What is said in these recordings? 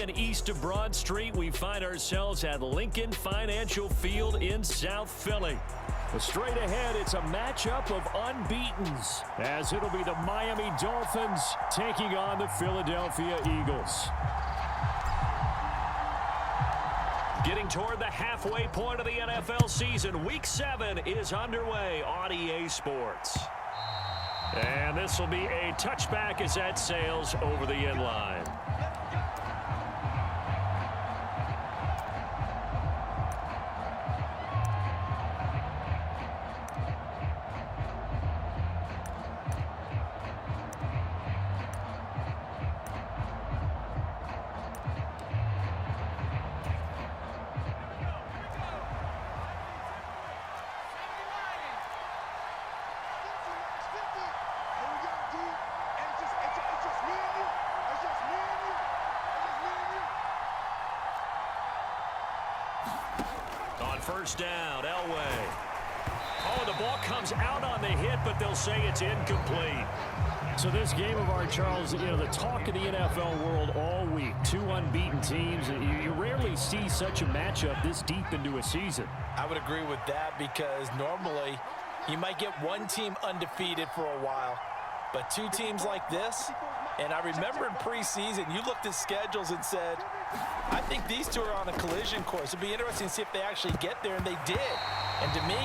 And east of Broad Street, we find ourselves at Lincoln Financial Field in South Philly. But straight ahead, it's a matchup of unbeatens, as it'll be the Miami Dolphins taking on the Philadelphia Eagles. Getting toward the halfway point of the NFL season, Week 7 is underway on EA Sports. And this will be a touchback as that sails over the end line. First down, Elway. Oh, the ball comes out on the hit, but they'll say it's incomplete. So this game of ours, Charles, you know, the talk of the NFL world all week. Two unbeaten teams. You rarely see such a matchup this deep into a season. I would agree with that because normally you might get one team undefeated for a while, but two teams like this, and I remember in preseason, you looked at schedules and said, I think these two are on a collision course. It'd be interesting to see if they actually get there, and they did. And to me,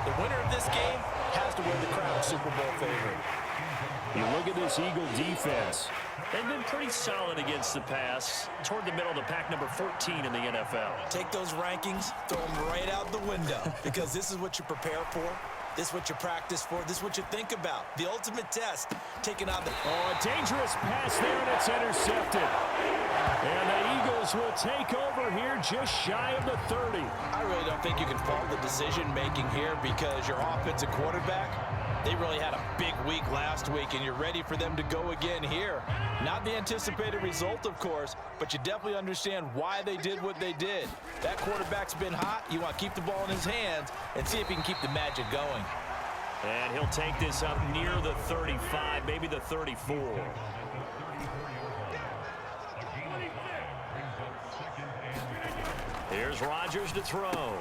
the winner of this game has to win the crown Super Bowl favorite. You look at this Eagle defense. They've been pretty solid against the pass, toward the middle of the pack, number 14 in the NFL. Take those rankings, throw them right out the window, because this is what you prepare for. This is what you practice for. This is what you think about. The ultimate test, taking on the... Oh, a dangerous pass there, and it's intercepted. And the Eagles will take over here just shy of the 30. I really don't think you can fault the decision-making here because your offensive quarterback, they really had a big week last week, and you're ready for them to go again here. Not the anticipated result, of course, but you definitely understand why they did what they did. That quarterback's been hot. You want to keep the ball in his hands and see if he can keep the magic going. And he'll take this up near the 35, maybe the 34. Here's Rodgers to throw.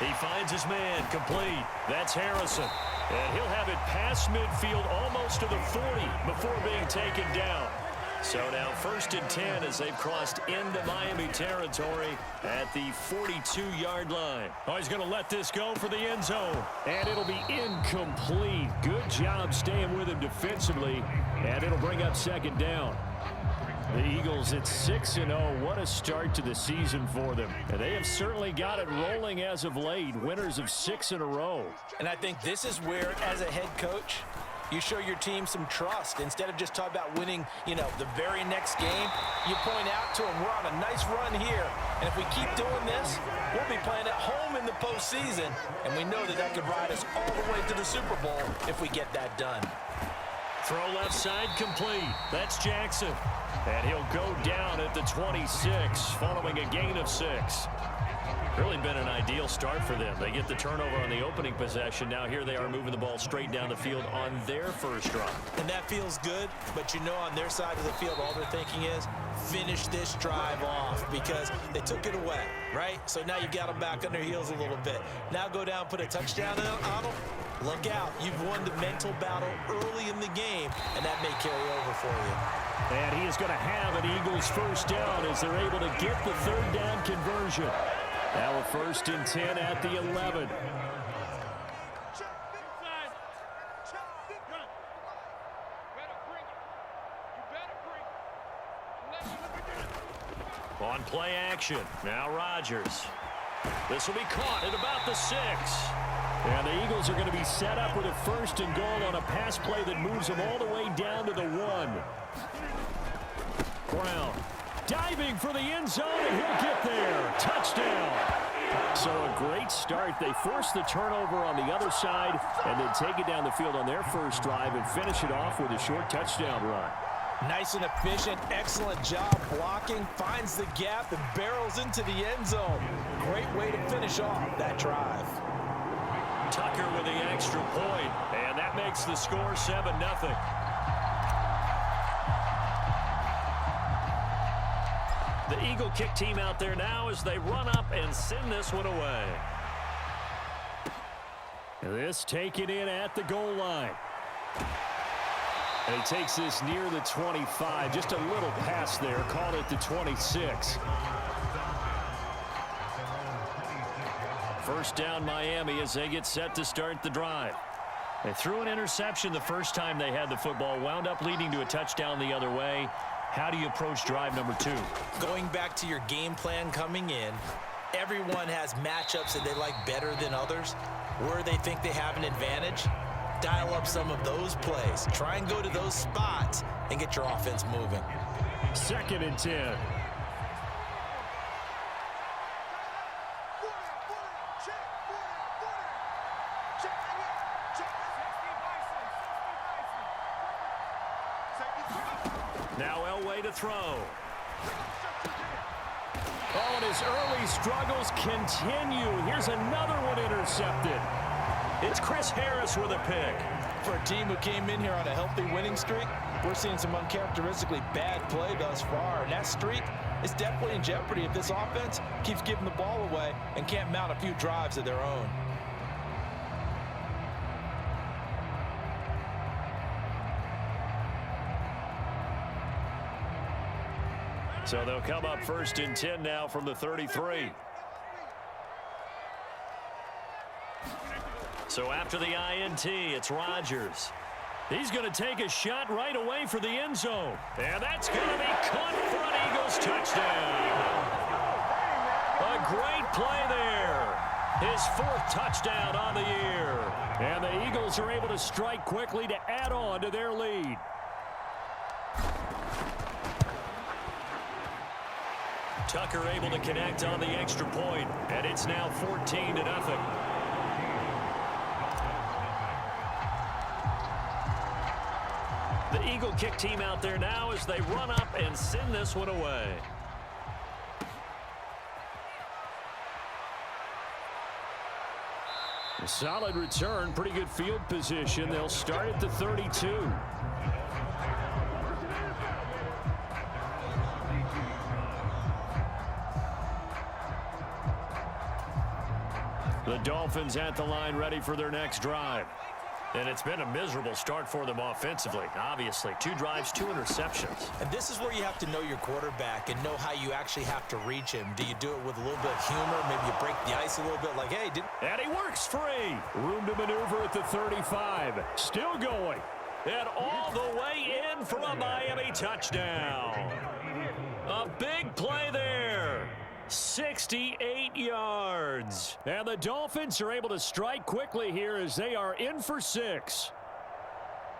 He finds his man, complete. That's Harrison. And he'll have it past midfield almost to the 40 before being taken down. So now 1st and 10 as they've crossed into Miami territory at the 42-yard line. Oh, he's going to let this go for the end zone. And it'll be incomplete. Good job staying with him defensively. And it'll bring up 2nd down. The Eagles at 6-0. What a start to the season for them. And they have certainly got it rolling as of late. Winners of 6 in a row. And I think this is where, as a head coach, you show your team some trust. Instead of just talking about winning, the very next game, you point out to them, we're on a nice run here. And if we keep doing this, we'll be playing at home in the postseason. And we know that could ride us all the way to the Super Bowl if we get that done. Throw left side complete. That's Jackson. And he'll go down at the 26 following a gain of 6. Really been an ideal start for them. They get the turnover on the opening possession. Now here they are moving the ball straight down the field on their first drive. And that feels good, but on their side of the field, all they're thinking is finish this drive off because they took it away, right? So now you got them back on their heels a little bit. Now go down, put a touchdown on them. Look out. You've won the mental battle early in the game, and that may carry over for you. And he is going to have an Eagles first down as they're able to get the 3rd down conversion. Now a 1st and 10 at the 11. On play action, now Rodgers. This will be caught at about the 6. And the Eagles are going to be set up with a 1st and goal on a pass play that moves them all the way down to the 1. Brown diving for the end zone, and he'll get there. Touchdown. So a great start. They force the turnover on the other side and then take it down the field on their first drive and finish it off with a short touchdown run. Nice and efficient. Excellent job blocking. Finds the gap and barrels into the end zone. Great way to finish off that drive. Tucker with the extra point, and that makes the score 7-0. The Eagle kick team out there now as they run up and send this one away. This taken in at the goal line. And he takes this near the 25. Just a little pass there. Called it the 26. First down Miami as they get set to start the drive. They threw an interception the first time they had the football. Wound up leading to a touchdown the other way. How do you approach drive number 2? Going back to your game plan coming in, everyone has matchups that they like better than others. Where they think they have an advantage, dial up some of those plays. Try and go to those spots and get your offense moving. 2nd and 10. Now Elway to throw. Oh, and his early struggles continue. Here's another one intercepted. It's Chris Harris with a pick. For a team who came in here on a healthy winning streak, we're seeing some uncharacteristically bad play thus far. And that streak is definitely in jeopardy if this offense keeps giving the ball away and can't mount a few drives of their own. So they'll come up 1st and 10 now from the 33. So after the INT, it's Rodgers. He's going to take a shot right away for the end zone. And that's going to be caught for an Eagles touchdown. A great play there. His 4th touchdown on the year. And the Eagles are able to strike quickly to add on to their lead. Tucker able to connect on the extra point, and it's now 14-0. The Eagle kick team out there now as they run up and send this one away. A solid return, pretty good field position. They'll start at the 32. The Dolphins at the line ready for their next drive. And it's been a miserable start for them offensively. Obviously, 2 drives, 2 interceptions. And this is where you have to know your quarterback and know how you actually have to reach him. Do you do it with a little bit of humor? Maybe you break the ice a little bit like, hey, and he works free. Room to maneuver at the 35. Still going. And all the way in for a Miami touchdown. A big play there. 68 yards. And the Dolphins are able to strike quickly here as they are in for 6.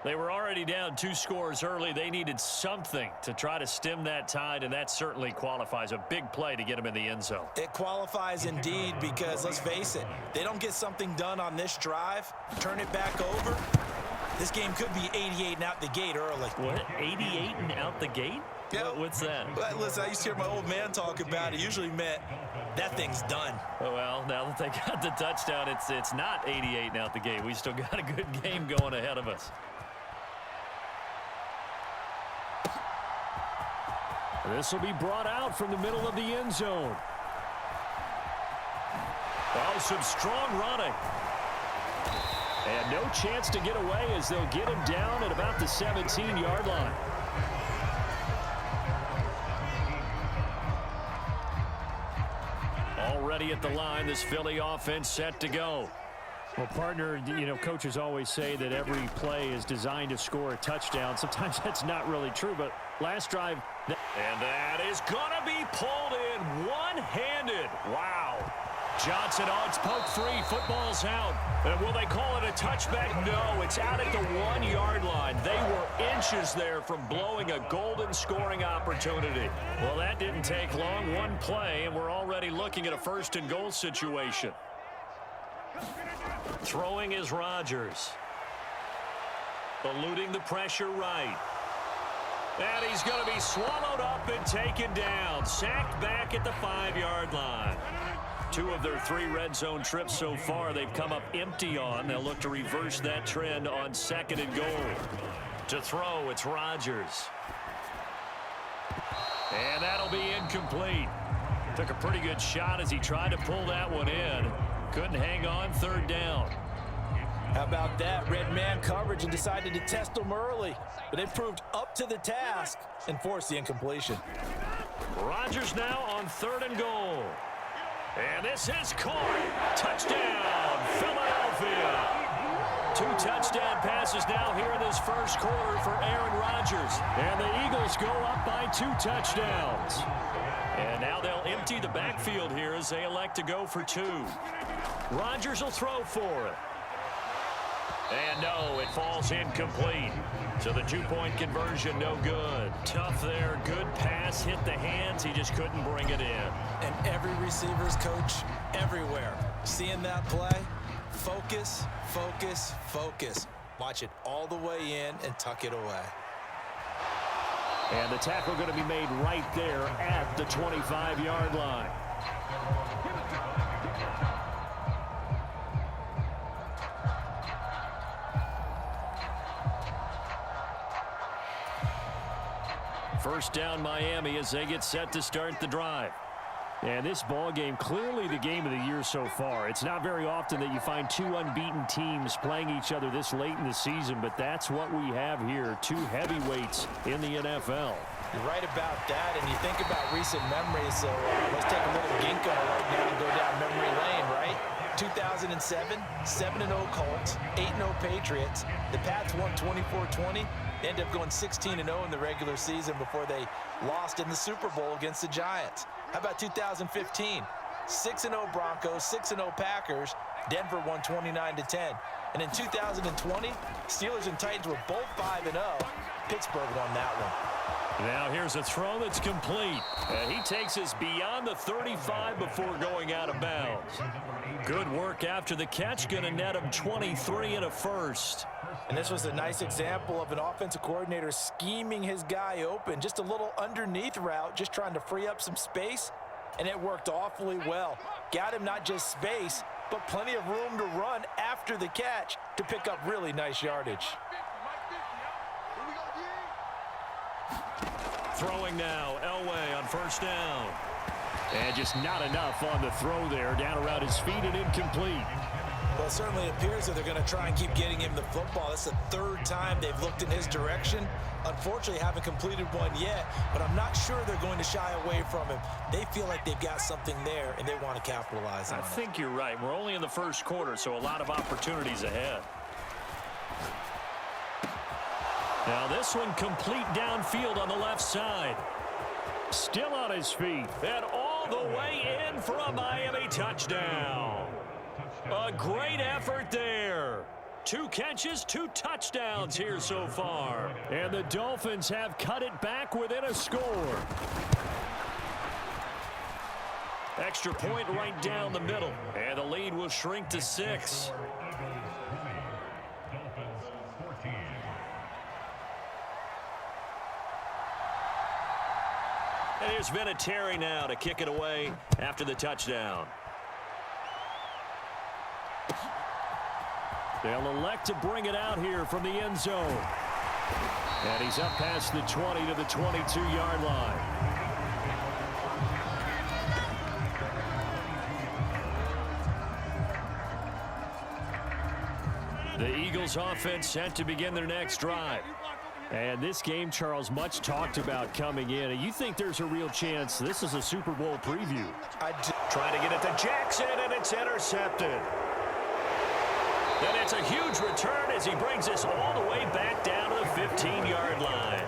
They were already down 2 scores early. They needed something to try to stem that tide, and that certainly qualifies. A big play to get them in the end zone. It qualifies indeed because, let's face it, they don't get something done on this drive, turn it back over, this game could be 88 and out the gate early. What, 88 and out the gate? Yeah. What's that? Well, listen, I used to hear my old man talk about it. Usually meant that thing's done. Oh, well, now that they got the touchdown, it's not 88 and out the gate. We still got a good game going ahead of us. This will be brought out from the middle of the end zone. Oh, some strong running. And no chance to get away as they'll get him down at about the 17-yard line. Already at the line, this Philly offense set to go. Well, partner, coaches always say that every play is designed to score a touchdown. Sometimes that's not really true, but last drive. And that is going to be pulled in one-handed. Wow. Johnson on its poke free. Football's out. And will they call it a touchback? No, it's out at the 1-yard line. They were inches there from blowing a golden scoring opportunity. Well, that didn't take long. One play, and we're already looking at a 1st and goal situation. Throwing is Rodgers. Eluding the pressure right. And he's going to be swallowed up and taken down. Sacked back at the 5-yard line. 2 of their 3 red zone trips so far they've come up empty on. They'll look to reverse that trend on 2nd and goal. To throw, it's Rodgers. And that'll be incomplete. Took a pretty good shot as he tried to pull that one in. Couldn't hang on, third down. How about that? Red man coverage and decided to test him early. But they proved up to the task and forced the incompletion. Rodgers now on 3rd and goal. And this is caught. Touchdown, Philadelphia. 2 touchdown passes now here in this first quarter for Aaron Rodgers. And the Eagles go up by 2 touchdowns. And now they'll empty the backfield here as they elect to go for 2. Rodgers will throw for it. And no, it falls incomplete. So the 2-point conversion, no good. Tough there, good pass, hit the hands. He just couldn't bring it in. And every receiver's coach everywhere. Seeing that play, focus, focus, focus. Watch it all the way in and tuck it away. And the tackle going to be made right there at the 25-yard line. First down Miami as they get set to start the drive. And this ball game, clearly the game of the year so far. It's not very often that you find 2 unbeaten teams playing each other this late in the season, but that's what we have here, 2 heavyweights in the NFL. You're right about that, and you think about recent memories, so let's take a little ginkgo right now and go down memory lane, right? 2007, 7-0 Colts, 8-0 Patriots. The Pats won 24-20. They ended up going 16-0 in the regular season before they lost in the Super Bowl against the Giants. How about 2015? 6-0 Broncos, 6-0 Packers. Denver won 29-10. And in 2020, Steelers and Titans were both 5-0. Pittsburgh won that one. Now here's a throw that's complete. And he takes us beyond the 35 before going out of bounds. Good work after the catch. Going to net him 23 and a first. And this was a nice example of an offensive coordinator scheming his guy open. Just a little underneath route, just trying to free up some space. And it worked awfully well. Got him not just space, but plenty of room to run after the catch to pick up really nice yardage. Throwing now, Elway on first down. And just not enough on the throw there. Down around his feet and incomplete. Well, it certainly appears that they're going to try and keep getting him the football. That's the 3rd time they've looked in his direction. Unfortunately, haven't completed one yet, but I'm not sure they're going to shy away from him. They feel like they've got something there, and they want to capitalize on it. I think you're right. We're only in the first quarter, so a lot of opportunities ahead. Now this one complete downfield on the left side. Still on his feet, and all the way in for a Miami touchdown. A great effort there. 2 catches, 2 touchdowns here so far. And the Dolphins have cut it back within a score. Extra point right down the middle. And the lead will shrink to 6. And here's Vinatieri now to kick it away after the touchdown. They'll elect to bring it out here from the end zone. And he's up past the 20 to the 22-yard line. The Eagles offense set to begin their next drive. And this game, Charles, much talked about coming in. And you think there's a real chance this is a Super Bowl preview. Trying to get it to Jackson, and it's intercepted. And it's a huge return as he brings us all the way back down to the 15-yard line.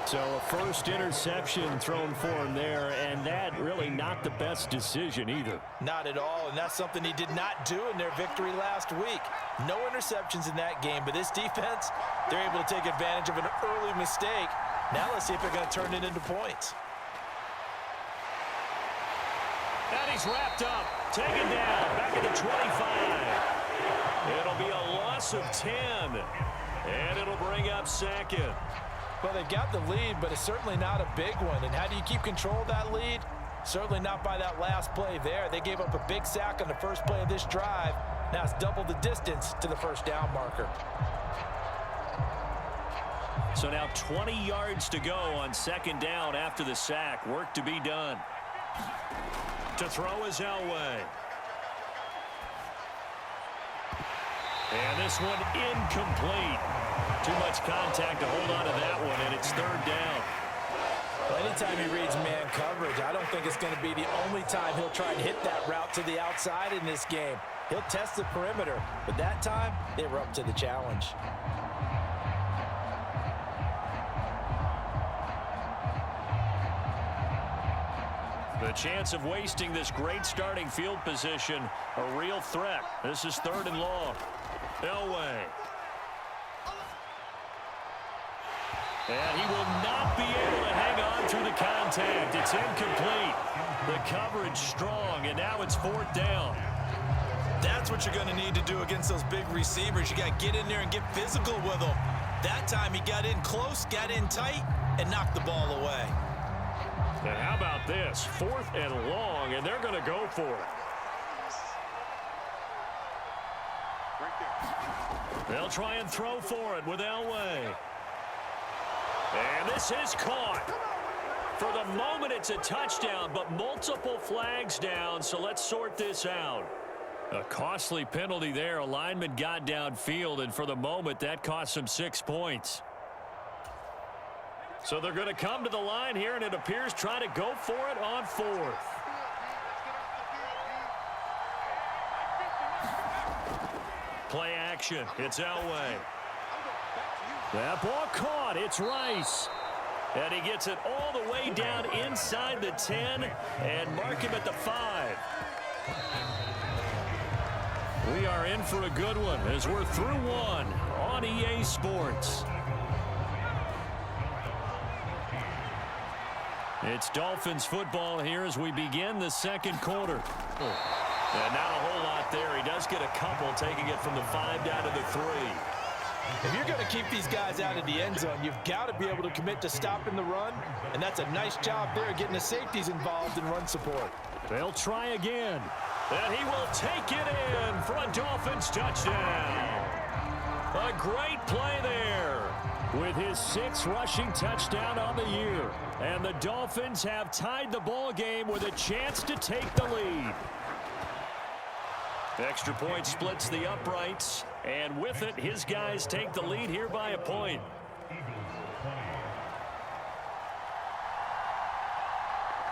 So a first interception thrown for him there, and that really not the best decision either. Not at all, and that's something he did not do in their victory last week. No interceptions in that game, but this defense, they're able to take advantage of an early mistake. Now let's see if they're going to turn it into points. And he's wrapped up, taken down, back at the 25. It'll be a loss of 10, and it'll bring up 2nd. Well, they've got the lead, but it's certainly not a big one. And how do you keep control of that lead? Certainly not by that last play there. They gave up a big sack on the first play of this drive. Now it's double the distance to the first down marker. So now 20 yards to go on second down after the sack. Work to be done. To throw is Elway. And this one incomplete. Too much contact to hold on to that one, and it's third down. Well, anytime he reads man coverage, I don't think it's going to be the only time he'll try and hit that route to the outside in this game. He'll test the perimeter, but that time they were up to the challenge. The chance of wasting this great starting field position, a real threat. This is third and long. Elway. And he will not be able to hang on through the contact. It's incomplete. The coverage strong, and now it's fourth down. That's what you're going to need to do against those big receivers. You got to get in there and get physical with them. That time he got in close, got in tight, and knocked the ball away. And how about this? Fourth and long, and they're going to go for it. They'll try and throw for it with Elway. And this is caught. For the moment, it's a touchdown, but multiple flags down, so let's sort this out. A costly penalty there. A lineman got downfield, and for the moment, that cost him 6 points. So they're going to come to the line here, and it appears trying to go for it on fourth. Play action. It's Elway. That ball caught. It's Rice. And he gets it all the way down inside the 10 and mark him at the 5. We are in for a good one as we're through one on EA Sports. It's Dolphins football here as we begin the second quarter. And not a whole lot there. He does get a couple, taking it from the 5 down to the 3. If you're going to keep these guys out of the end zone, you've got to be able to commit to stopping the run, and that's a nice job there getting the safeties involved in run support. They'll try again, and he will take it in for a Dolphins touchdown. A great play there with his 6th rushing touchdown on the year, and the Dolphins have tied the ball game with a chance to take the lead. Extra point splits the uprights, and with it, his guys take the lead here by a point.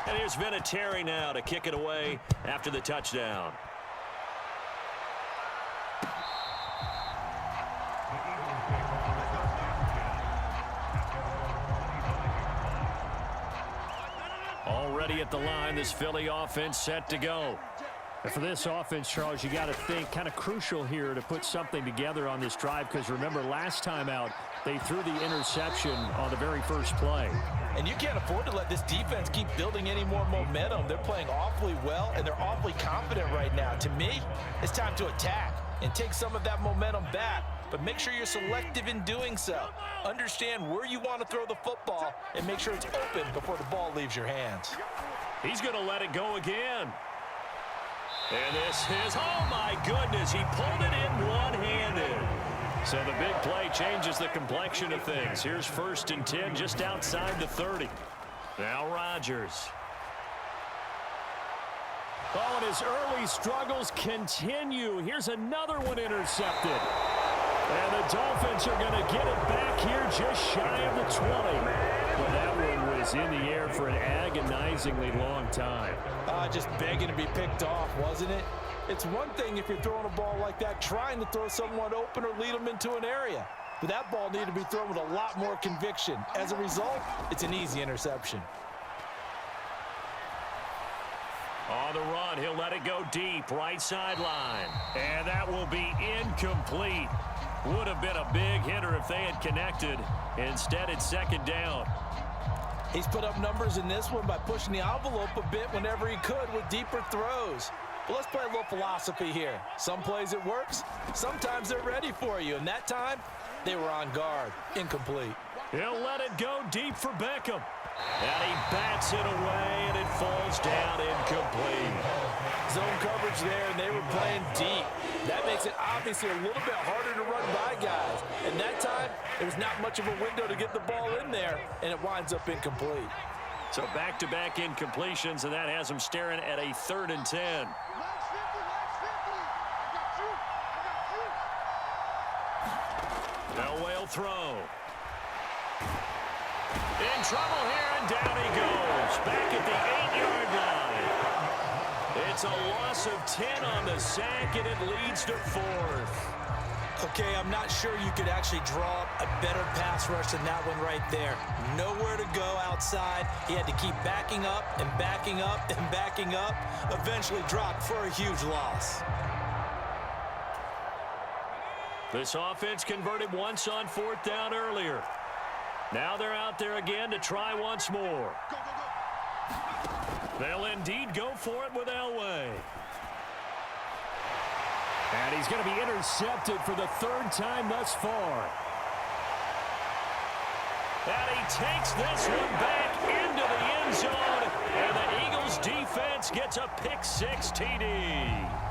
And here's Vinatieri now to kick it away after the touchdown. Already at the line, this Philly offense set to go. And for this offense, Charles, you got to think kind of crucial here to put something together on this drive, because remember last time out they threw the interception on the very first play. And you can't afford to let this defense keep building any more momentum. They're playing awfully well, and they're awfully confident right now. To me, it's time to attack and take some of that momentum back, but make sure you're selective in doing so. Understand where you want to throw the football and make sure it's open before the ball leaves your hands. He's going to let it go again. And this is, oh my goodness, he pulled it in one-handed. So the big play changes the complexion of things. Here's 1st and 10 just outside the 30. Now Rodgers. Oh, and his early struggles continue. Here's another one intercepted. And the Dolphins are going to get it back here just shy of the 20. But that one was in the air for an agonizingly long time. Just begging to be picked off, wasn't it? It's one thing if you're throwing a ball like that, trying to throw someone open or lead them into an area. But that ball needed to be thrown with a lot more conviction. As a result, it's an easy interception. On the run, he'll let it go deep, right sideline. And that will be incomplete. Would have been a big hitter if they had connected. Instead, it's 2nd down. He's put up numbers in this one by pushing the envelope a bit whenever he could with deeper throws. But let's play a little philosophy here. Some plays it works, sometimes they're ready for you. And that time, they were on guard. Incomplete. He'll let it go deep for Beckham. And he bats it away, and it falls down incomplete. Zone coverage there, and they were playing deep. That makes it obviously a little bit harder to run by guys. And that time, there was not much of a window to get the ball in there, and it winds up incomplete. So back-to-back incompletions, and that has them staring at a 3rd and 10. Elway will throw. In trouble here, and down he goes. Back at the 8-yard line. It's a loss of 10 on the sack, and it leads to 4th. Okay, I'm not sure you could actually draw up a better pass rush than that one right there. Nowhere to go outside. He had to keep backing up and backing up and backing up. Eventually dropped for a huge loss. This offense converted once on 4th down earlier. Now they're out there again to try once more. They'll indeed go for it with Elway. And he's going to be intercepted for the 3rd time thus far. And he takes this one back into the end zone. And the Eagles defense gets a pick-6 TD.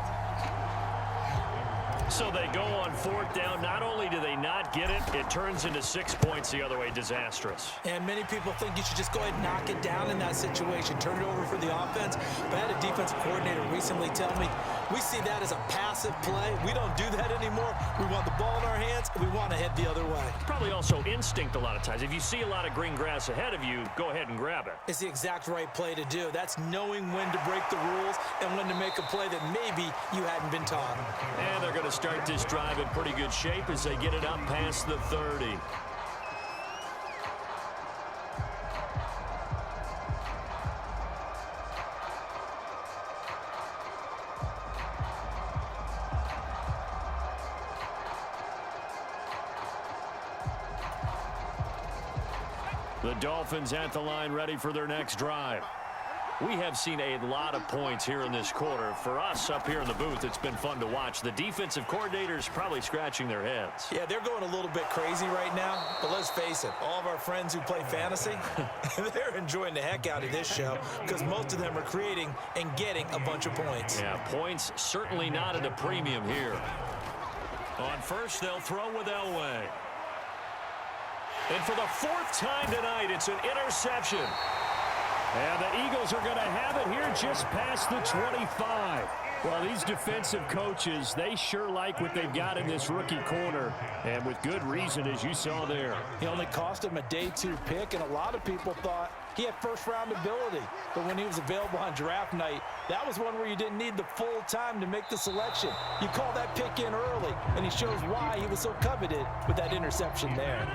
So they go on 4th down. Not only do they not get it, it turns into 6 points the other way. Disastrous. And many people think you should just go ahead and knock it down in that situation. Turn it over for the offense. But I had a defensive coordinator recently tell me, we see that as a passive play. We don't do that anymore. We want the ball in our hands, and we want to head the other way. Probably also instinct a lot of times. If you see a lot of green grass ahead of you, go ahead and grab it. It's the exact right play to do. That's knowing when to break the rules and when to make a play that maybe you hadn't been taught. And they're going to start this drive in pretty good shape as they get it up past the 30. The Dolphins at the line ready for their next drive. We have seen a lot of points here in this quarter. For us up here in the booth, it's been fun to watch. The defensive coordinators probably scratching their heads. Yeah, they're going a little bit crazy right now. But let's face it, all of our friends who play fantasy, they're enjoying the heck out of this show because most of them are creating and getting a bunch of points. Yeah, points certainly not at a premium here. On first, they'll throw with Elway. And for the 4th time tonight, it's an interception. And the Eagles are going to have it here just past the 25. Well, these defensive coaches, they sure like what they've got in this rookie corner, and with good reason, as you saw there. He only cost him a day 2 pick, and a lot of people thought he had first-round ability. But when he was available on draft night, that was one where you didn't need the full time to make the selection. You call that pick in early, and he shows why he was so coveted with that interception there.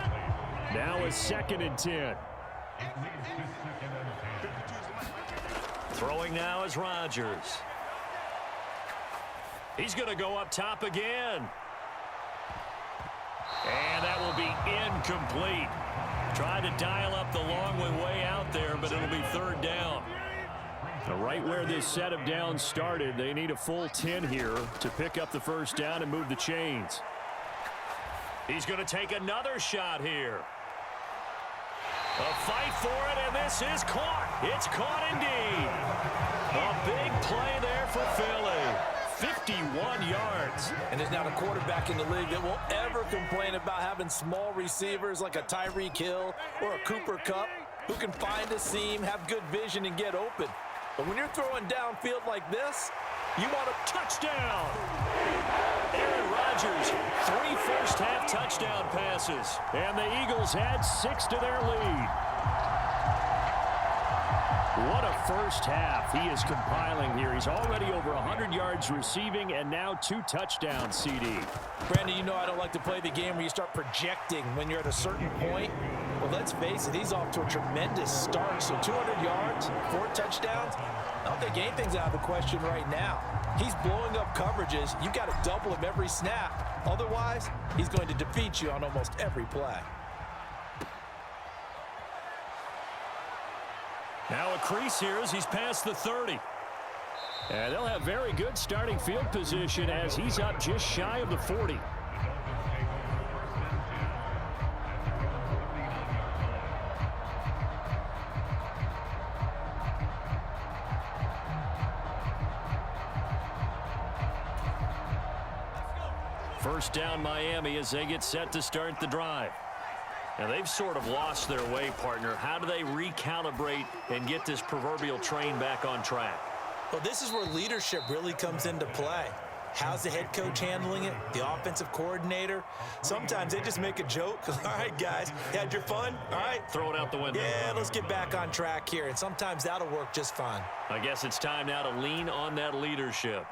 Now a 2nd and 10. Throwing now is Rodgers. He's going to go up top again. And that will be incomplete. Tried to dial up the long way out there, but it'll be 3rd down. Right where this set of downs started, they need a full 10 here to pick up the 1st down and move the chains. He's going to take another shot here. A fight for it, and this is caught. It's caught indeed. A big play there for Philly. 51 yards. And there's not a quarterback in the league that will ever complain about having small receivers like a Tyreek Hill or a Cooper Kupp who can find a seam, have good vision, and get open. But when you're throwing downfield like this, you want a touchdown. Aaron Rodgers, 3 first-half touchdown passes. And the Eagles add 6 to their lead. What a first half he is compiling here. He's already over 100 yards receiving and now 2 touchdowns, CD. Brandon, you know I don't like to play the game where you start projecting when you're at a certain point. Well, let's face it, he's off to a tremendous start. So 200 yards, 4 touchdowns. I don't think anything's out of the question right now. He's blowing up coverages. You've got to double him every snap. Otherwise, he's going to defeat you on almost every play. Now a crease here as he's past the 30. And they'll have very good starting field position as he's up just shy of the 40. First down Miami as they get set to start the drive. Now they've sort of lost their way, partner. How do they recalibrate and get this proverbial train back on track? Well, this is where leadership really comes into play. How's the head coach handling it? The offensive coordinator? Sometimes they just make a joke. All right, guys, you had your fun? All right. Throw it out the window. Yeah, let's get back on track here. And sometimes that'll work just fine. I guess it's time now to lean on that leadership.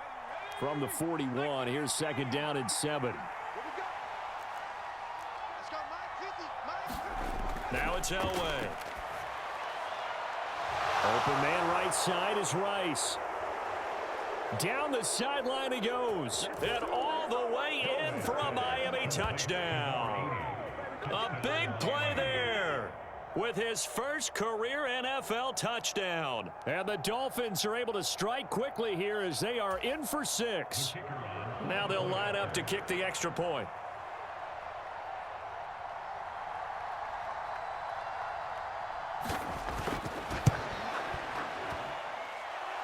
From the 41, here's second down and 7. Now it's Elway. Open man right side is Rice. Down the sideline he goes. And all the way in for a Miami touchdown. A big play there with his first career NFL touchdown. And the Dolphins are able to strike quickly here as they are in for 6. Now they'll line up to kick the extra point.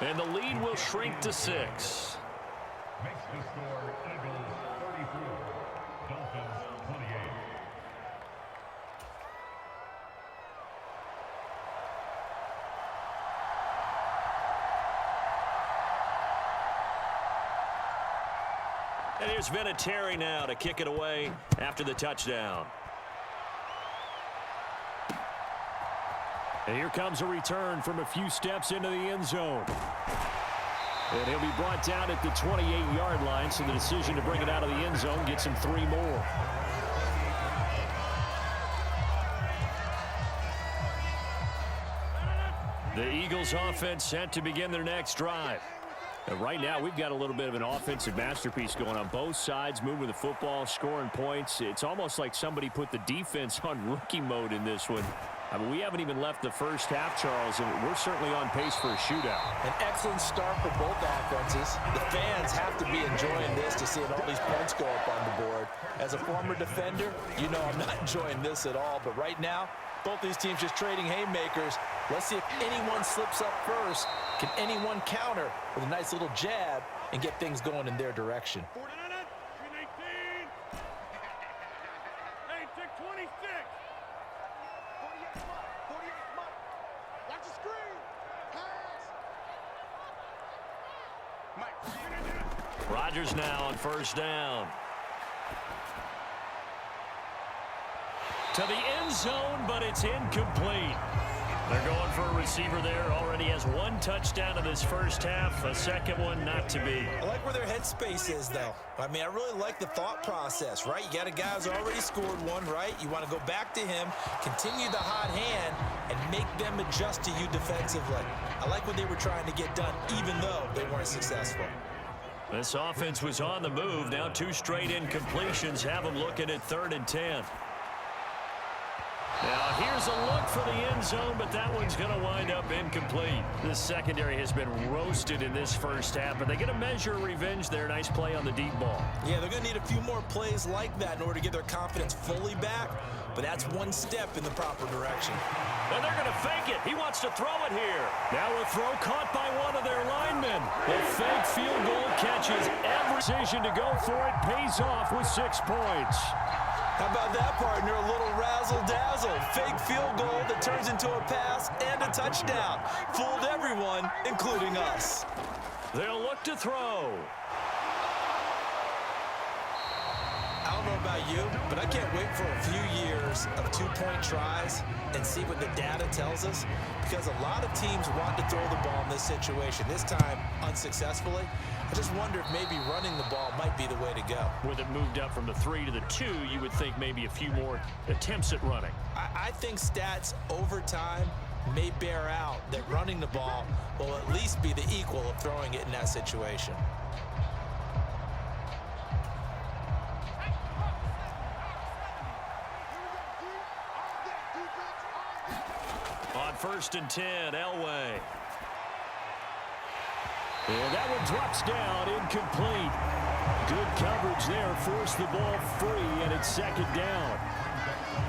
And the lead will shrink to 6. Makes the score Eagles 33, Dolphins 28. And here's Vinatieri now to kick it away after the touchdown. And here comes a return from a few steps into the end zone. And he'll be brought down at the 28-yard line, so the decision to bring it out of the end zone gets him 3 more. The Eagles offense set to begin their next drive. And right now, we've got a little bit of an offensive masterpiece going on both sides, moving the football, scoring points. It's almost like somebody put the defense on rookie mode in this one. I mean, we haven't even left the first half, Charles, and we're certainly on pace for a shootout. An excellent start for both offenses. The fans have to be enjoying this to see all these points go up on the board. As a former defender, you know I'm not enjoying this at all. But right now, both these teams just trading haymakers. Let's see if anyone slips up first. Can anyone counter with a nice little jab and get things going in their direction? Rodgers now on first down. To the end zone, but it's incomplete. They're going for a receiver there. Already has 1 touchdown in this first half. A second one not to be. I like where their headspace is, though. I mean, I really like the thought process, right? You got a guy who's already scored 1, right? You want to go back to him, continue the hot hand, and make them adjust to you defensively. I like what they were trying to get done, even though they weren't successful. This offense was on the move. Now 2 straight incompletions have them looking at 3rd and 10. Now here's a look for the end zone, but that one's going to wind up incomplete. The secondary has been roasted in this first half, but they get a measure of revenge there. Nice play on the deep ball. Yeah, they're going to need a few more plays like that in order to get their confidence fully back, but that's 1 step in the proper direction. And they're going to fake it. He wants to throw it here. Now a throw caught by one of their linemen. The fake field goal catches. Every decision to go for it pays off with 6 points. How about that, partner? A little razzle-dazzle. Fake field goal that turns into a pass and a touchdown. Fooled everyone, including us. They'll look to throw. I don't know about you, but I can't wait for a few years of 2-point tries and see what the data tells us, because a lot of teams want to throw the ball in this situation, this time unsuccessfully. I just wonder if maybe running the ball might be the way to go. With it moved up from the 3 to the 2, you would think maybe a few more attempts at running. I think stats over time may bear out that running the ball will at least be the equal of throwing it in that situation. On 1st and 10, Elway. And that one drops down, incomplete. Good coverage there, forced the ball free, and it's 2nd down.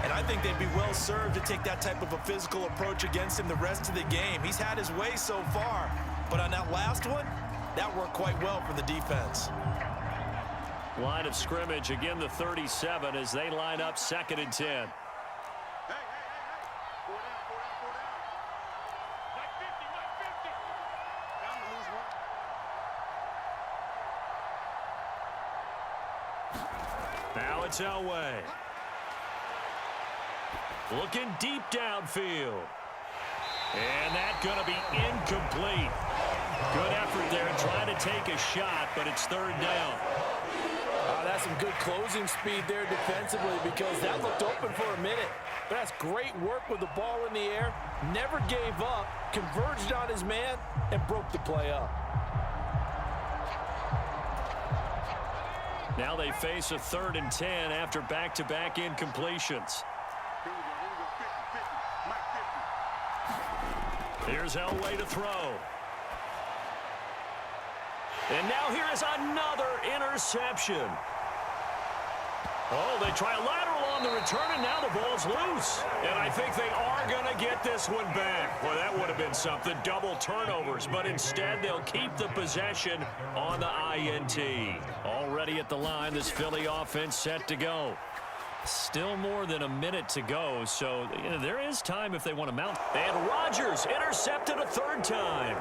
And I think they'd be well served to take that type of a physical approach against him the rest of the game. He's had his way so far, but on that last one, that worked quite well for the defense. Line of scrimmage, again the 37 as they line up 2nd and 10. Now it's Elway. Looking deep downfield. And that's going to be incomplete. Good effort there trying to take a shot, but it's 3rd down. That's some good closing speed there defensively because that looked open for a minute. But that's great work with the ball in the air. Never gave up, converged on his man, and broke the play up. Now they face a 3rd and 10 after back-to-back incompletions. Here's Elway to throw. And now here is another interception. Oh, they try a lateral on the return, and now the ball's loose. And I think they are going to get this one back. Well, that would have been something, double turnovers. But instead, they'll keep the possession on the INT. Already at the line, this Philly offense set to go. Still more than a minute to go, so there is time if they want to mount. And Rodgers intercepted a 3rd time.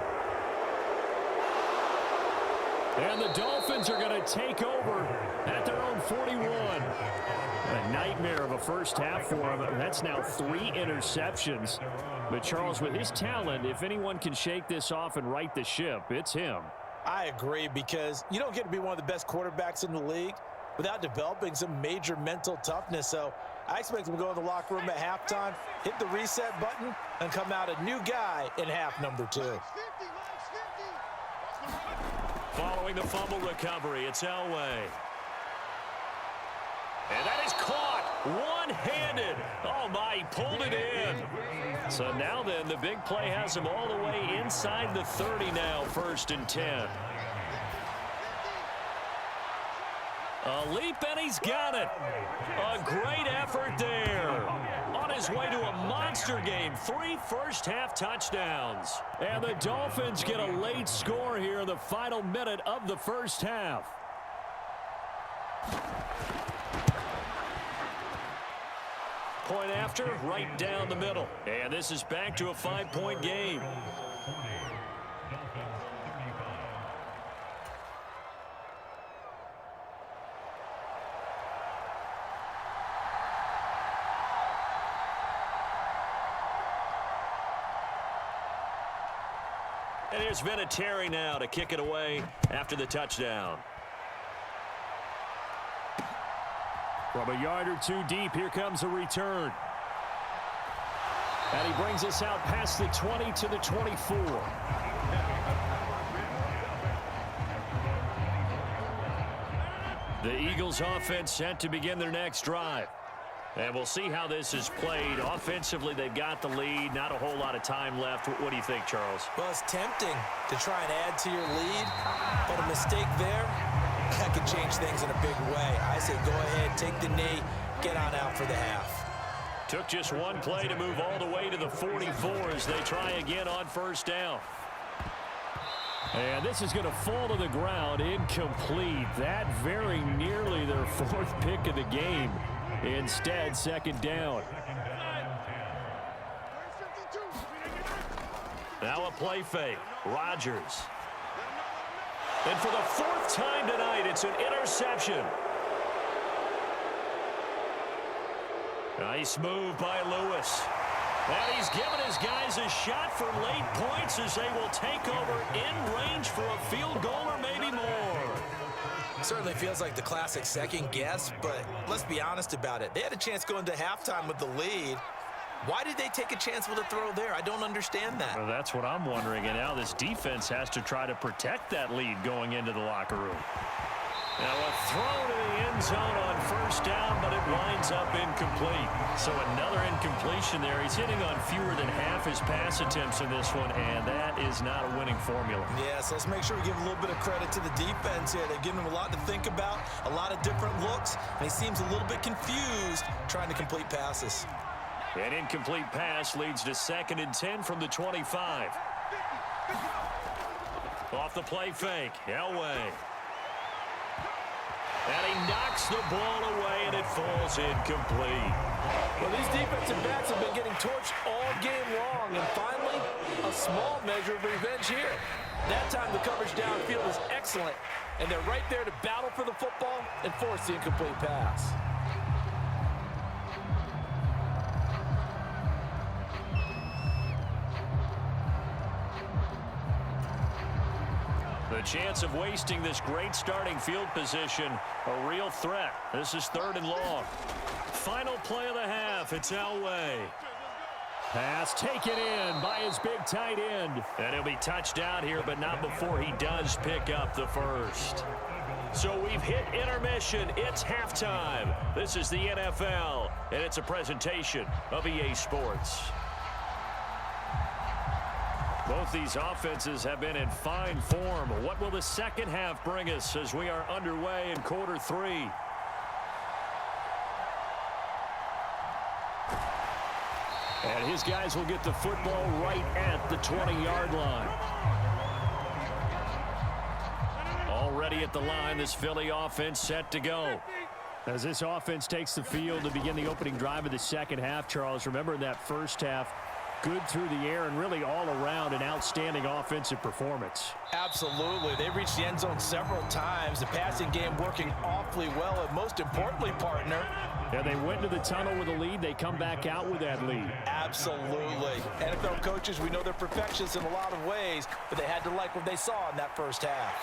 And the Dolphins are going to take over at their own 41. A nightmare of a first half for him. That's now 3 interceptions. But Charles, with his talent, if anyone can shake this off and right the ship, it's him. I agree, because you don't get to be one of the best quarterbacks in the league without developing some major mental toughness. So I expect him to go in the locker room at halftime, hit the reset button, and come out a new guy in half number 2. Following the fumble recovery, it's Elway. And that is caught one-handed. Oh, my, he pulled it in. So now then, the big play has him all the way inside the 30 now, 1st and 10. A leap, and he's got it. A great effort there. On his way to a monster game. 3 first-half touchdowns. And the Dolphins get a late score here in the final minute of the first half. Point after, right down the middle. And this is back to a 5-point game. And here's Vinatieri now to kick it away after the touchdown. From a yard or 2 deep, here comes a return. And he brings us out past the 20 to the 24. The Eagles offense set to begin their next drive. And we'll see how this is played. Offensively, they've got the lead. Not a whole lot of time left. What do you think, Charles? Well, it's tempting to try and add to your lead, but a mistake there, that could change things in a big way. I say go ahead, take the knee, get on out for the half. Took just one play to move all the way to the 44 as they try again on 1st down. And this is going to fall to the ground, incomplete. That very nearly their 4th pick of the game. Instead, 2nd down. Now a play fake. Rodgers. And for the 4th time tonight, it's an interception. Nice move by Lewis. And he's given his guys a shot for late points as they will take over in range for a field goal or maybe more. Certainly feels like the classic second guess, but let's be honest about it. They had a chance going to halftime with the lead. Why did they take a chance with a throw there? I don't understand that. Well, that's what I'm wondering. And now this defense has to try to protect that lead going into the locker room. Now a throw to the end zone on 1st down, but it winds up incomplete. So another incompletion there. He's hitting on fewer than half his pass attempts in this one, and that is not a winning formula. Yeah, so let's make sure we give a little bit of credit to the defense here. They've given him a lot to think about, a lot of different looks, and he seems a little bit confused trying to complete passes. An incomplete pass leads to 2nd and 10 from the 25. Off the play fake, Elway. And he knocks the ball away, and it falls incomplete. Well, these defensive backs have been getting torched all game long, and finally, a small measure of revenge here. That time, the coverage downfield is excellent, and they're right there to battle for the football and force the incomplete pass. The chance of wasting this great starting field position, a real threat. This is 3rd and long. Final play of the half. It's Elway. Pass taken in by his big tight end. And he'll be touched down here, but not before he does pick up the first. So we've hit intermission. It's halftime. This is the NFL, and it's a presentation of EA Sports. Both these offenses have been in fine form. What will the second half bring us as we are underway in quarter 3? And his guys will get the football right at the 20-yard line. Already at the line, this Philly offense set to go. As this offense takes the field to begin the opening drive of the second half, Charles, remember in that first half, good through the air and really all around an outstanding offensive performance. Absolutely. They reached the end zone several times. The passing game working awfully well. And most importantly, partner, yeah, they went to the tunnel with a lead. They come back out with that lead. Absolutely. NFL coaches, we know they're perfectionists in a lot of ways, but they had to like what they saw in that first half.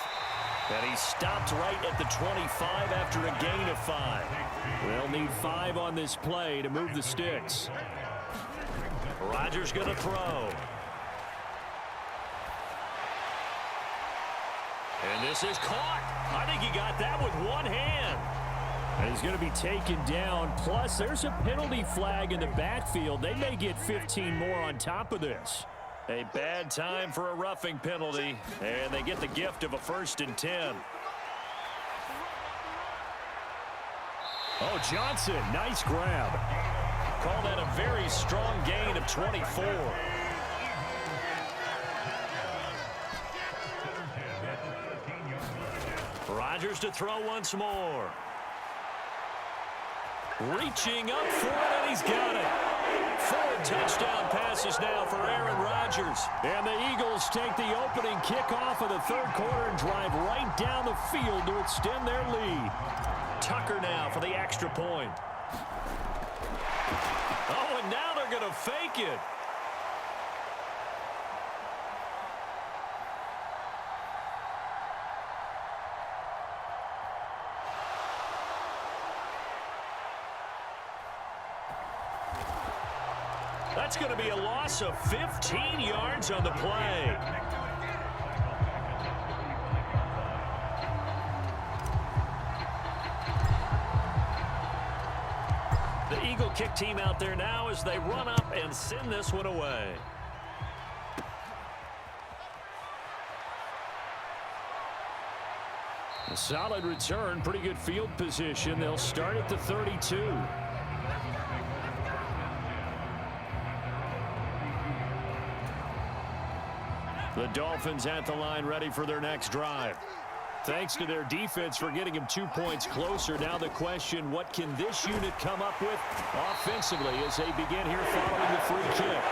And he stopped right at the 25 after a gain of 5. They'll need 5 on this play to move the sticks. Rodgers going to throw. And this is caught. I think he got that with one hand. And he's going to be taken down. Plus, there's a penalty flag in the backfield. They may get 15 more on top of this. A bad time for a roughing penalty. And they get the gift of a 1st and 10. Oh, Johnson, nice grab. Call that a very strong gain of 24. Rodgers to throw once more. Reaching up for it, and he's got it. 4 touchdown passes now for Aaron Rodgers. And the Eagles take the opening kickoff of the 3rd quarter and drive right down the field to extend their lead. Tucker now for the extra point. Oh, and now they're going to fake it. That's going to be a loss of 15 yards on the play. The Eagle kick team out there now as they run up and send this one away. A solid return, pretty good field position. They'll start at the 32. The Dolphins at the line ready for their next drive. Thanks to their defense for getting them 2 points closer. Now the question, what can this unit come up with offensively as they begin here following the free kick?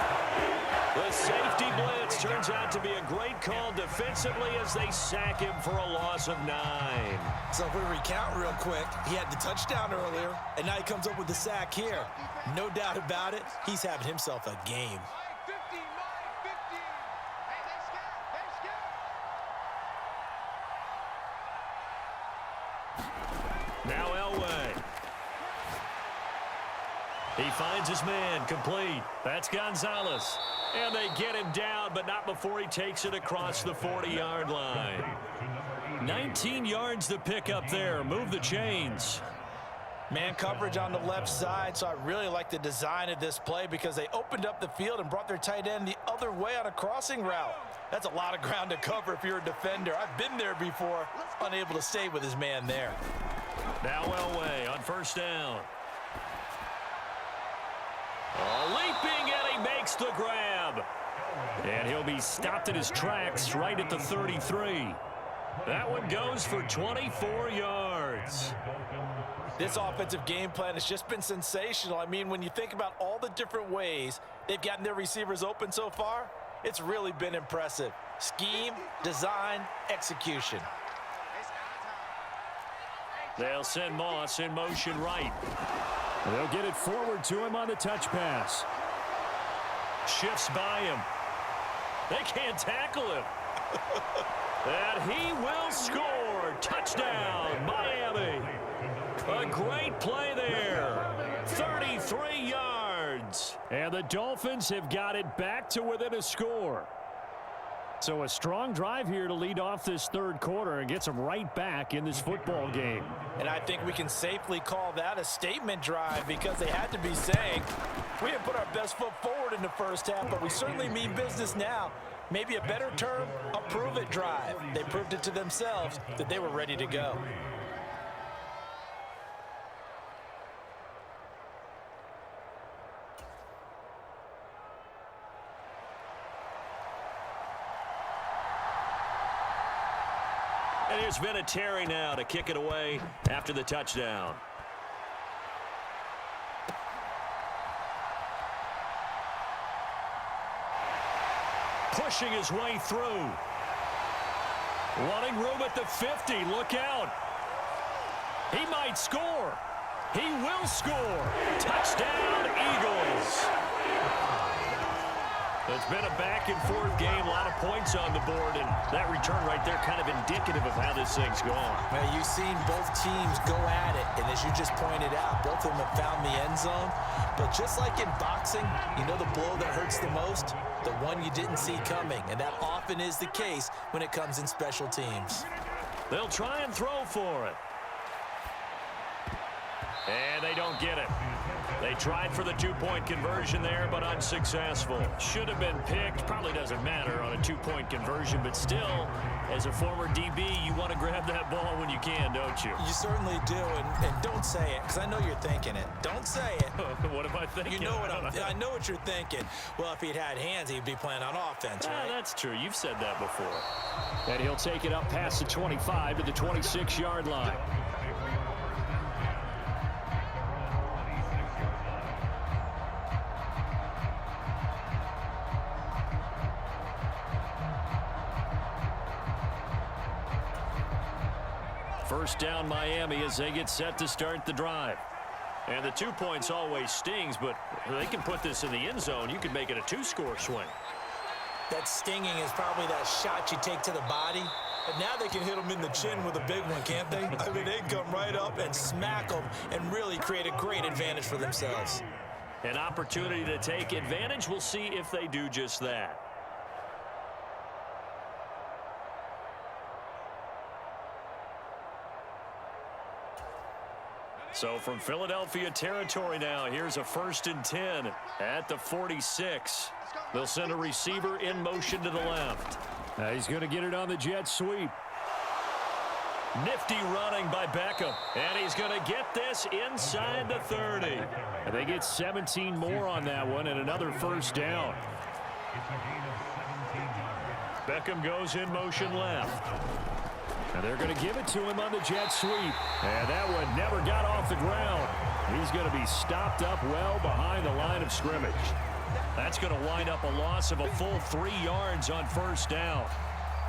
The safety blitz turns out to be a great call defensively as they sack him for a loss of 9. So if we recount real quick, he had the touchdown earlier, and now he comes up with the sack here. No doubt about it, he's having himself a game. Now Elway. He finds his man complete. That's Gonzalez. And they get him down, but not before he takes it across the 40-yard line. 19 yards to pick up there. Move the chains. Man coverage on the left side, so I really like the design of this play because they opened up the field and brought their tight end the other way on a crossing route. That's a lot of ground to cover if you're a defender. I've been there before, unable to stay with his man there. Now Elway on 1st down. Leaping, and he makes the grab. And he'll be stopped in his tracks right at the 33. That one goes for 24 yards. This offensive game plan has just been sensational. I mean, when you think about all the different ways they've gotten their receivers open so far, it's really been impressive. Scheme, design, execution. They'll send Moss in motion right. They'll get it forward to him on the touch pass. Shifts by him. They can't tackle him. And he will score. Touchdown, Miami. A great play there. 33 yards. And the Dolphins have got it back to within a score. So a strong drive here to lead off this third quarter and gets them right back in this football game. And I think we can safely call that a statement drive because they had to be saying, we didn't put our best foot forward in the first half, but we certainly mean business now. Maybe a better term, a prove-it drive. They proved it to themselves that they were ready to go. And here's Vinatieri now to kick it away after the touchdown. Pushing his way through. Wanting room at the 50. Look out. He might score. He will score. Touchdown, Eagles. It's been a back-and-forth game, a lot of points on the board, and that return right there kind of indicative of how this thing's gone. Well, you've seen both teams go at it, and as you just pointed out, both of them have found the end zone. But just like in boxing, you know the blow that hurts the most? The one you didn't see coming, and that often is the case when it comes in special teams. They'll try and throw for it. And they don't get it. They tried for the two-point conversion there, but unsuccessful. Should have been picked. Probably doesn't matter on a two-point conversion, but still, as a former DB, you want to grab that ball when you can, don't you? You certainly do, and don't say it, because I know you're thinking it. Don't say it. What am I thinking? You know what I know what you're thinking. Well, if he'd had hands, he'd be playing on offense, right? That's true. You've said that before. And he'll take it up past the 25 to the 26-yard line. First down, Miami, as they get set to start the drive. And the 2 points always stings, but they can put this in the end zone. You can make it a two-score swing. That stinging is probably that shot you take to the body. But now they can hit them in the chin with a big one, can't they? I mean, they can come right up and smack them and really create a great advantage for themselves. An opportunity to take advantage. We'll see if they do just that. So from Philadelphia territory now, here's a 1st and 10 at the 46. They'll send a receiver in motion to the left. Now he's going to get it on the jet sweep. Nifty running by Beckham. And he's going to get this inside the 30. And they get 17 more on that one and another first down. Beckham goes in motion left. And they're going to give it to him on the jet sweep. And that one never got off the ground. He's going to be stopped up well behind the line of scrimmage. That's going to wind up a loss of a full 3 yards on first down.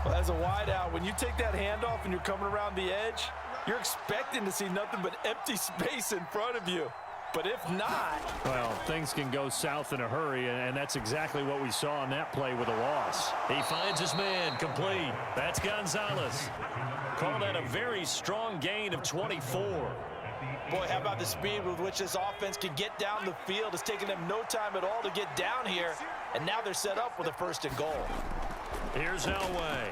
Well, as a wideout, when you take that handoff and you're coming around the edge, you're expecting to see nothing but empty space in front of you. But if not... Well, things can go south in a hurry, and that's exactly what we saw on that play with a loss. He finds his man complete. That's Gonzalez. Call that a very strong gain of 24. Boy, how about the speed with which this offense can get down the field? It's taken them no time at all to get down here, and now they're set up with a 1st and goal. Here's Elway.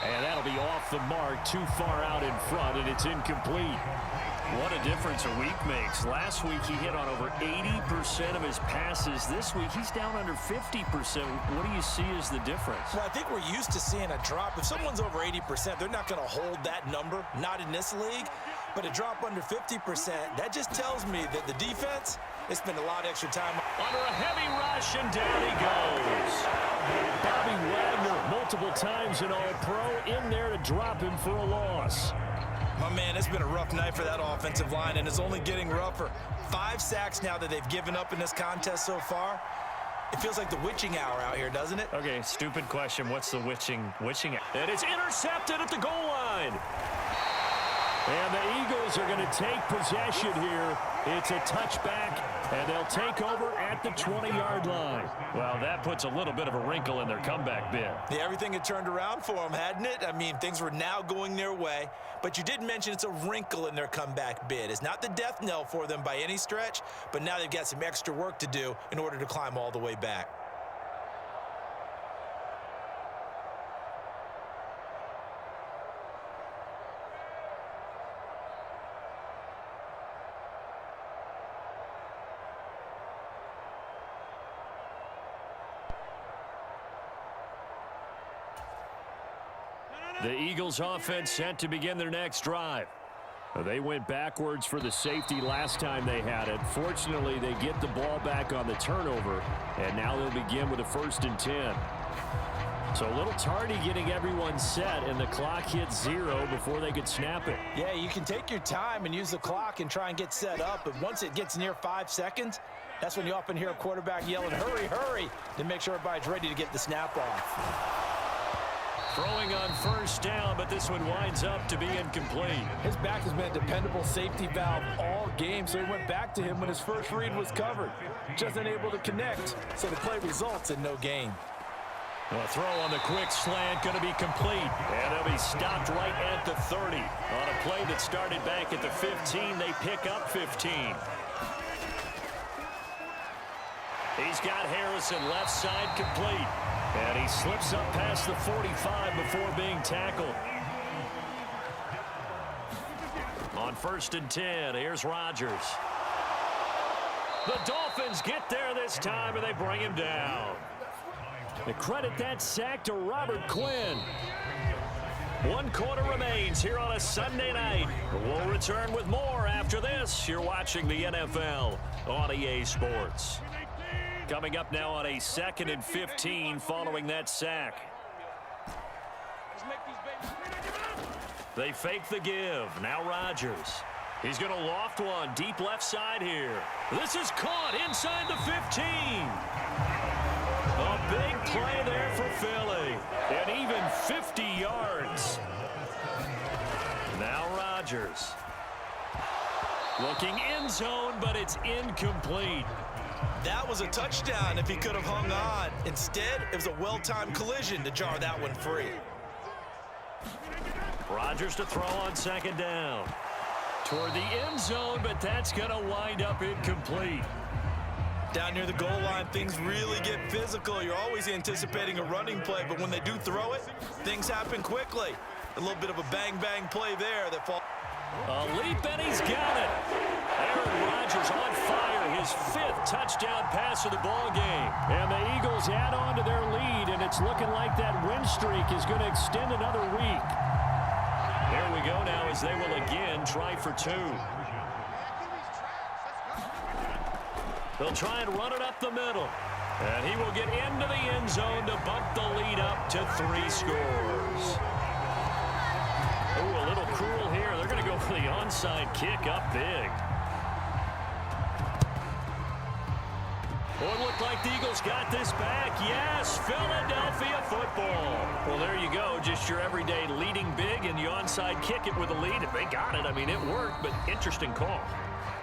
And that'll be off the mark, too far out in front, and it's incomplete. What a difference a week makes. Last week he hit on over 80% of his passes. This week he's down under 50%. What do you see as the difference? Well, I think we're used to seeing a drop. If someone's over 80%, they're not going to hold that number, not in this league. But a drop under 50%, that just tells me that the defense, they spend a lot of extra time. Under a heavy rush, and down he goes. Bobby Wagner Multiple times an All-Pro in there to drop him for a loss. My man, it's been a rough night for that offensive line, and it's only getting rougher. 5 sacks now that they've given up in this contest so far. It feels like the witching hour out here, doesn't it? Okay, stupid question. What's the witching hour? And it's intercepted at the goal line. And the Eagles are going to take possession here. It's a touchback, and they'll take over at the 20-yard line. Well, that puts a little bit of a wrinkle in their comeback bid. Yeah, everything had turned around for them, hadn't it? I mean, things were now going their way. But you did mention it's a wrinkle in their comeback bid. It's not the death knell for them by any stretch, but now they've got some extra work to do in order to climb all the way back. The Eagles offense set to begin their next drive. They went backwards for the safety last time they had it. Fortunately, they get the ball back on the turnover, and now they'll begin with a 1st and 10. So a little tardy getting everyone set, and the clock hits 0 before they could snap it. Yeah, you can take your time and use the clock and try and get set up, but once it gets near 5 seconds, that's when you often hear a quarterback yelling, hurry, hurry, to make sure everybody's ready to get the snap off. Throwing on 1st down, but this one winds up to be incomplete. His back has been a dependable safety valve all game, so he went back to him when his first read was covered. Just unable to connect, so the play results in no gain. A throw on the quick slant going to be complete, and it'll be stopped right at the 30. On a play that started back at the 15, they pick up 15. He's got Harrison left side complete. And he slips up past the 45 before being tackled. On 1st and 10, here's Rodgers. The Dolphins get there this time, and they bring him down. They credit that sack to Robert Quinn. 1 quarter remains here on a Sunday night. We'll return with more after this. You're watching the NFL on EA Sports. Coming up now on a 2nd and 15 following that sack. They fake the give. Now Rodgers. He's going to loft one deep left side here. This is caught inside the 15. A big play there for Philly. And even 50 yards. Now Rodgers. Looking end zone, but it's incomplete. That was a touchdown if he could have hung on. Instead, it was a well-timed collision to jar that one free. Rodgers to throw on 2nd down. Toward the end zone, but that's going to wind up incomplete. Down near the goal line, things really get physical. You're always anticipating a running play, but when they do throw it, things happen quickly. A little bit of a bang-bang play there that falls. A leap, and he's got it. Aaron Rodgers on fire, his 5th touchdown pass of the ball game. And the Eagles add on to their lead, and it's looking like that win streak is going to extend another week. Here we go now as they will again try for 2. They'll try and run it up the middle. And he will get into the end zone to bump the lead up to 3 scores. Oh, a little cruel here. They're going to go for the onside kick up big. Oh, it looked like the Eagles got this back. Yes, Philadelphia football. Well, there you go. Just your everyday leading big and the onside kick it with a lead. If they got it, I mean, it worked, but interesting call.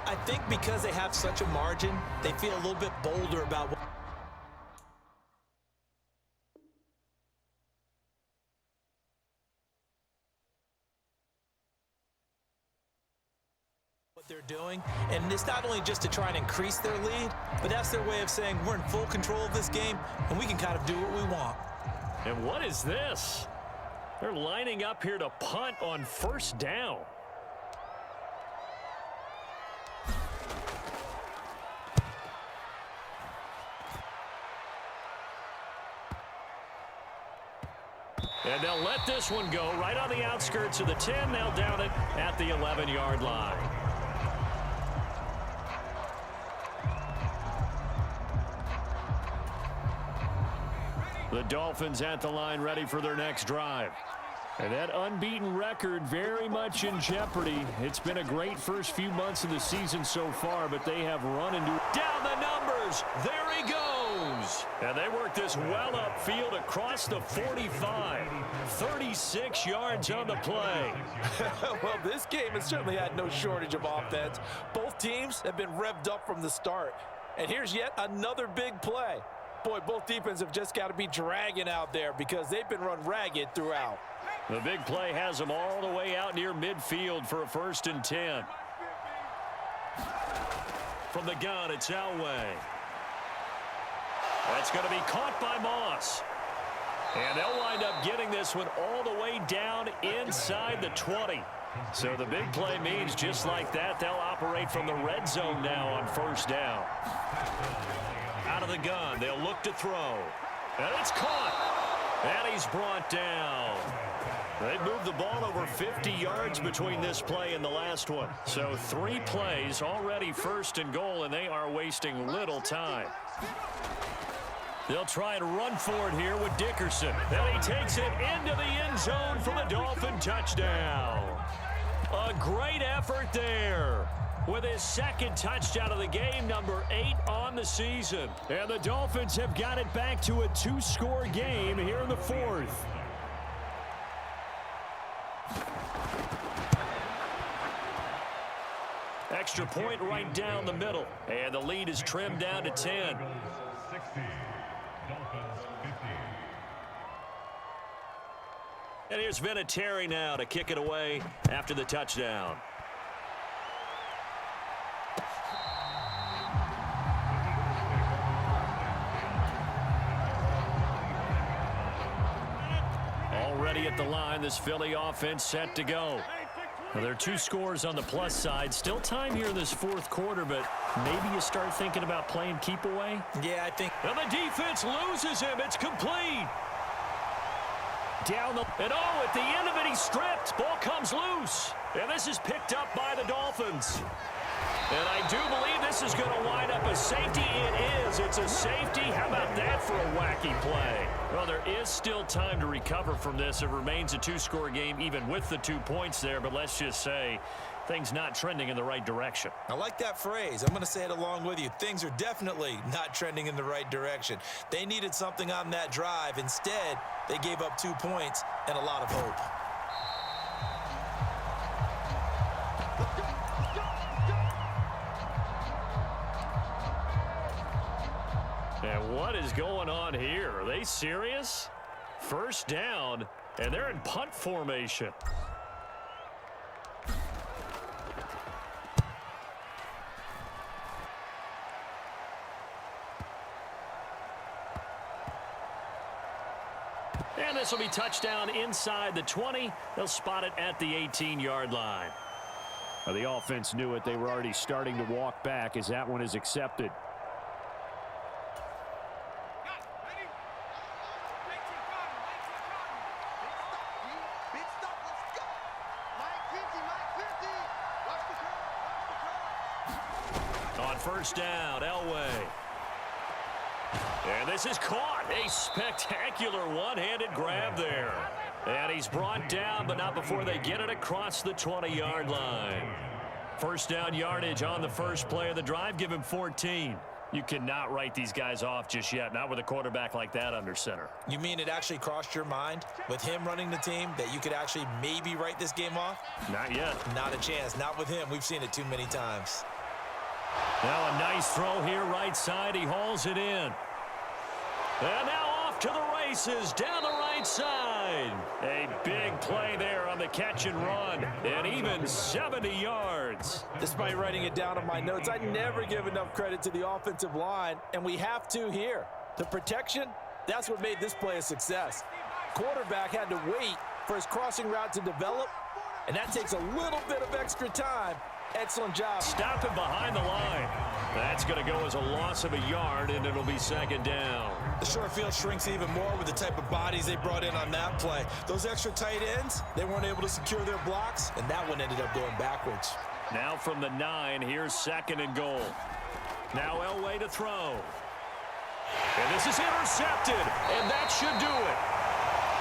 I think because they have such a margin, they feel a little bit bolder about what they're doing. And it's not only just to try and increase their lead, but that's their way of saying we're in full control of this game, and we can kind of do what we want. And what is this? They're lining up here to punt on 1st down. And they'll let this one go right on the outskirts of the 10. They'll down it at the 11-yard line. The Dolphins at the line ready for their next drive. And that unbeaten record very much in jeopardy. It's been a great first few months of the season so far, but they have run into down the numbers. There he goes. And they work this well upfield across the 45. 36 yards on the play. Well, this game has certainly had no shortage of offense. Both teams have been revved up from the start. And here's yet another big play. Boy, both defenses have just got to be dragging out there because they've been run ragged throughout. The big play has them all the way out near midfield for a 1st and 10. From the gun, it's Elway. That's going to be caught by Moss. And they'll wind up getting this one all the way down inside the 20. So the big play means just like that, they'll operate from the red zone now on 1st down. Out of the gun, they'll look to throw. And it's caught. And he's brought down. They've moved the ball over 50 yards between this play and the last one. So 3 plays, already 1st and goal, and they are wasting little time. They'll try and run for it here with Dickerson. And he takes it into the end zone for the Dolphin touchdown. A great effort there with his 2nd touchdown of the game, number 8 on the season. And the Dolphins have got it back to a 2-score game here in the 4th. Extra point right down the middle. And the lead is trimmed down to 10. 60, Dolphins 50. And here's Vinatieri now to kick it away after the touchdown. Already at the line, this Philly offense set to go. Well, there are 2 scores on the plus side. Still time here in this 4th quarter, but maybe you start thinking about playing keep away? Yeah, I think. And the defense loses him. It's complete. Down the... And oh, at the end of it, he's stripped. Ball comes loose. And this is picked up by the Dolphins. And I do believe this is going to wind up a safety. It is. It's a safety. How about that for a wacky play? Well, there is still time to recover from this. It remains a 2-score game even with the 2 points there. But let's just say things not trending in the right direction. I like that phrase. I'm going to say it along with you. Things are definitely not trending in the right direction. They needed something on that drive. Instead, they gave up 2 points and a lot of hope. And what is going on here? Are they serious? 1st down, and they're in punt formation. And this will be touchdown inside the 20. They'll spot it at the 18-yard line. Well, the offense knew it. They were already starting to walk back as that one is accepted. On 1st down, Elway. And this is caught. A spectacular one-handed grab there. And he's brought down, but not before they get it across the 20-yard line. 1st down yardage on the first play of the drive. Give him 14. You cannot write these guys off just yet, not with a quarterback like that under center. You mean it actually crossed your mind with him running the team that you could actually maybe write this game off? Not yet. Not a chance. Not with him. We've seen it too many times. Now a nice throw here right side. He hauls it in. And now off to the races down the right side. A big play there on the catch and run. And even 70 yards. Despite writing it down on my notes, I never give enough credit to the offensive line, and we have to here. The protection, that's what made this play a success. Quarterback had to wait for his crossing route to develop, and that takes a little bit of extra time. Excellent job. Stop him behind the line. That's going to go as a loss of a yard, and it'll be 2nd down. The short field shrinks even more with the type of bodies they brought in on that play. Those extra tight ends, they weren't able to secure their blocks, and that one ended up going backwards. Now from the 9, here's 2nd and goal. Now Elway to throw. And this is intercepted, and that should do it.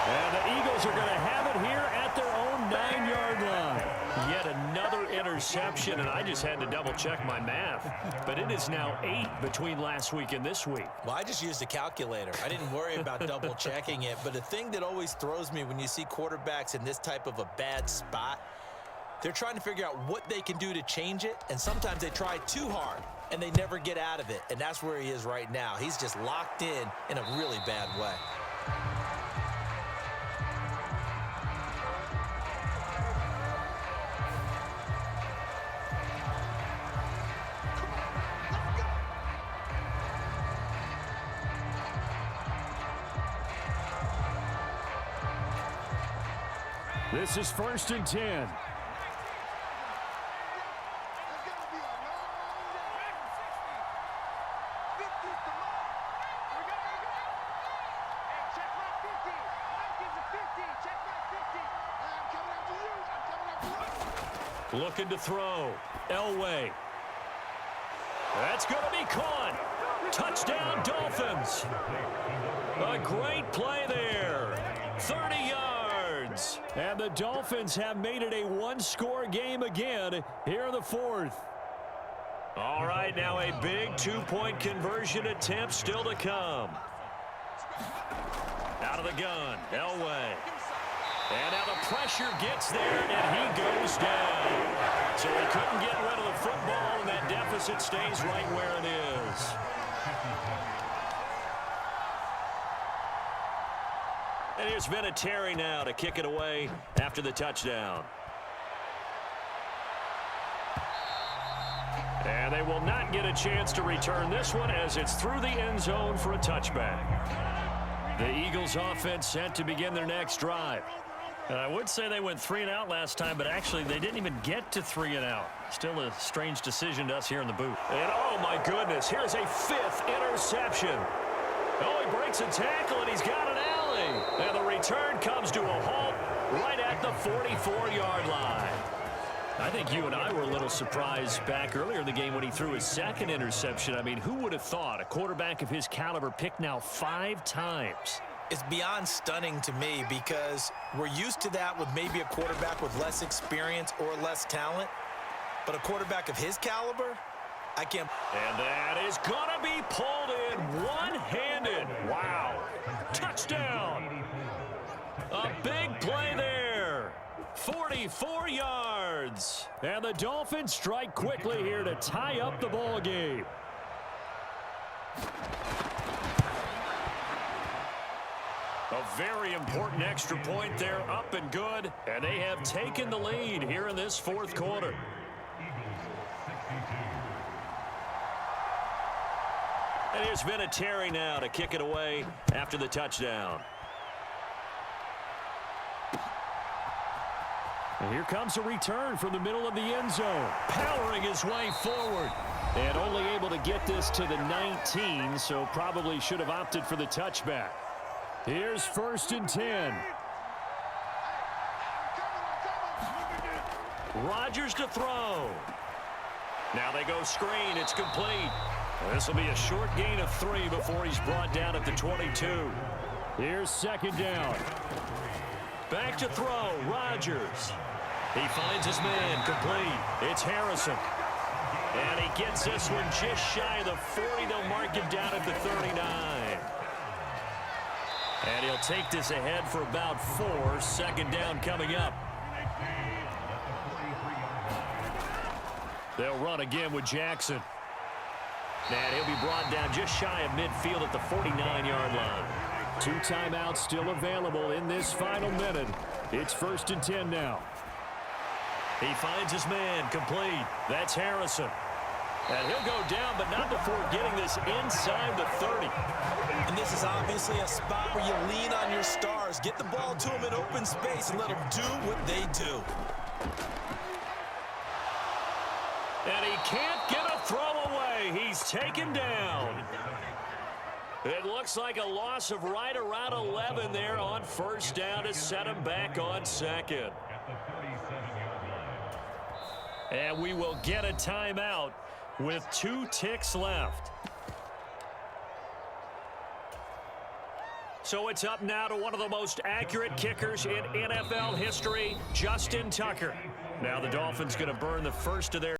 And the Eagles are going to have it here at their own 9-yard line. Yet another interception, and I just had to double-check my math. But it is now 8 between last week and this week. Well, I just used a calculator. I didn't worry about double-checking it. But the thing that always throws me when you see quarterbacks in this type of a bad spot, they're trying to figure out what they can do to change it, and sometimes they try too hard, and they never get out of it. And that's where he is right now. He's just locked in a really bad way. This is 1st and 10. Looking to throw. Elway. That's going to be caught. Touchdown, Dolphins. A great play there. 30 yards. And the Dolphins have made it a one-score game again here in the 4th. All right, now a big two-point conversion attempt still to come. Out of the gun, Elway. And now the pressure gets there, and he goes down. So he couldn't get rid of the football, and that deficit stays right where it is. And here's Vinatieri now to kick it away after the touchdown. And they will not get a chance to return this one as it's through the end zone for a touchback. The Eagles offense set to begin their next drive. And I would say they went 3 and out last time, but actually they didn't even get to 3 and out. Still a strange decision to us here in the booth. And oh my goodness, here's a 5th interception. Oh, he breaks a tackle and he's got an alley. And the return comes to a halt right at the 44-yard line. I think you and I were a little surprised back earlier in the game when he threw his 2nd interception. I mean, who would have thought a quarterback of his caliber picked now 5 times? It's beyond stunning to me because we're used to that with maybe a quarterback with less experience or less talent. But a quarterback of his caliber, I can't. And that is going to be pulled in one-handed. Wow. Touchdown. A big play there. 44 yards. And the Dolphins strike quickly here to tie up the ball game. A very important extra point there, up and good. And they have taken the lead here in this 4th quarter. And here's Vinatieri now to kick it away after the touchdown. And here comes a return from the middle of the end zone. Powering his way forward. And only able to get this to the 19, so probably should have opted for the touchback. Here's 1st and 10. Rodgers to throw. Now they go screen. It's complete. This will be a short gain of 3 before he's brought down at the 22. Here's 2nd down. Back to throw. Rodgers. He finds his man complete. It's Harrison. And he gets this one just shy of the 40. They'll mark him down at the 39. And he'll take this ahead for about 4. 2nd down coming up. They'll run again with Jackson. And he'll be brought down just shy of midfield at the 49-yard line. 2 timeouts still available in this final minute. It's 1st and 10 now. He finds his man complete. That's Harrison. And he'll go down, but not before getting this inside the 30. And this is obviously a spot where you lean on your stars. Get the ball to them in open space and let them do what they do. And he can't get a throw away. He's taken down. It looks like a loss of right around 11 there on 1st down to set him back on 2nd. And we will get a timeout with 2 ticks left. So it's up now to one of the most accurate kickers in NFL history, Justin Tucker. Now the Dolphins going to burn the first of their